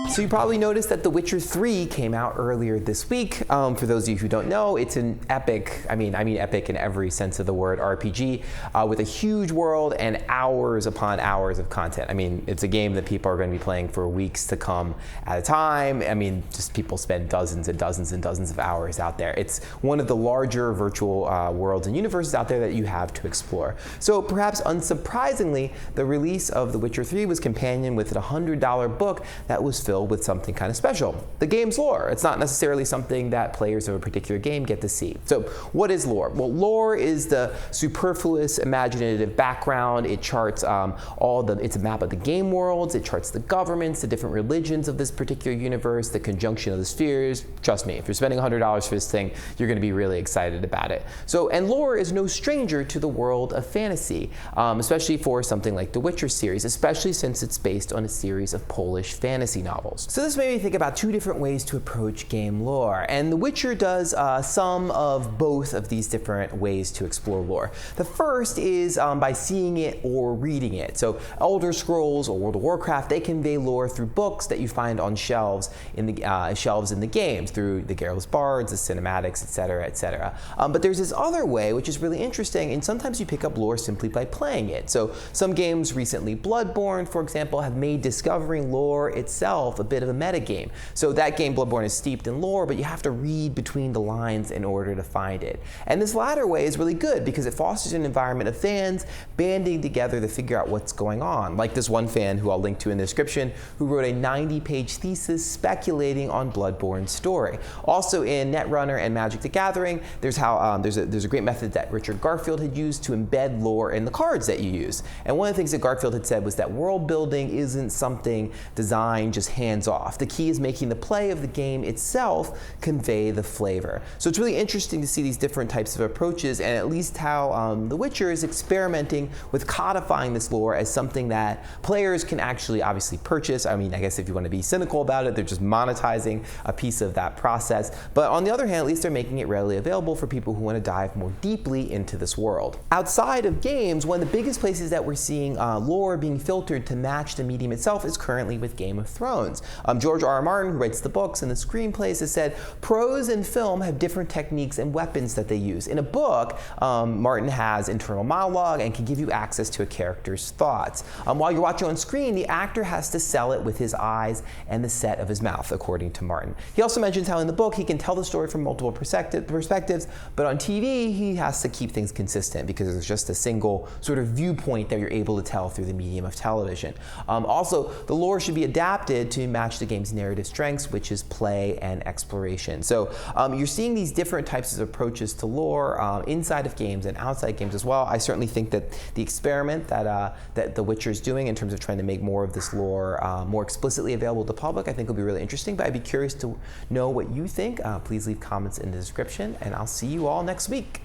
So you probably noticed that The Witcher 3 came out earlier this week. For those of you who don't know, it's an epic, I mean epic in every sense of the word, RPG with a huge world and hours upon hours of content. I mean, it's a game that people are going to be playing for weeks to come at a time. I mean, just people spend dozens and dozens and dozens of hours out there. It's one of the larger virtual worlds and universes out there that you have to explore. So perhaps unsurprisingly, the release of The Witcher 3 was companioned with a $100 book that was filled with something kind of special. The game's lore. It's not necessarily something that players of a particular game get to see. So what is lore? Well, lore is the superfluous, imaginative background. It charts it's a map of the game worlds. It charts the governments, the different religions of this particular universe, the conjunction of the spheres. Trust me, if you're spending $100 for this thing, you're going to be really excited about it. So, and lore is no stranger to the world of fantasy, especially for something like the Witcher series, especially since it's based on a series of Polish fantasy novels. So this made me think about two different ways to approach game lore, and The Witcher does some of both of these different ways to explore lore. The first is by seeing it or reading it. So Elder Scrolls or World of Warcraft, they convey lore through books that you find on shelves in the games, through the Geralt of Bards, the cinematics, etc., etc. But there's this other way, which is really interesting, and sometimes you pick up lore simply by playing it. So some games recently, Bloodborne, for example, have made discovering lore itself a bit of a metagame. So that game, Bloodborne, is steeped in lore, but you have to read between the lines in order to find it. And this latter way is really good because it fosters an environment of fans banding together to figure out what's going on. Like this one fan, who I'll link to in the description, who wrote a 90-page thesis speculating on Bloodborne's story. Also in Netrunner and Magic the Gathering, there's a great method that Richard Garfield had used to embed lore in the cards that you use. And one of the things that Garfield had said was that world building isn't something designed just hands-off. The key is making the play of the game itself convey the flavor. So it's really interesting to see these different types of approaches, and at least how The Witcher is experimenting with codifying this lore as something that players can actually obviously purchase. I mean, I guess if you want to be cynical about it, they're just monetizing a piece of that process. But on the other hand, at least they're making it readily available for people who want to dive more deeply into this world. Outside of games, one of the biggest places that we're seeing lore being filtered to match the medium itself is currently with Game of Thrones. George R. R. Martin, who writes the books and the screenplays, has said prose and film have different techniques and weapons that they use. In a book, Martin has internal monologue and can give you access to a character's thoughts. While you're watching on screen, the actor has to sell it with his eyes and the set of his mouth, according to Martin. He also mentions how in the book he can tell the story from multiple perspectives, but on TV he has to keep things consistent because there's just a single sort of viewpoint that you're able to tell through the medium of television. Also, the lore should be adapted to match the game's narrative strengths, which is play and exploration. So you're seeing these different types of approaches to lore inside of games and outside games as well. I certainly think that the experiment that The Witcher is doing in terms of trying to make more of this lore more explicitly available to the public, I think will be really interesting, but I'd be curious to know what you think. Please leave comments in the description, and I'll see you all next week.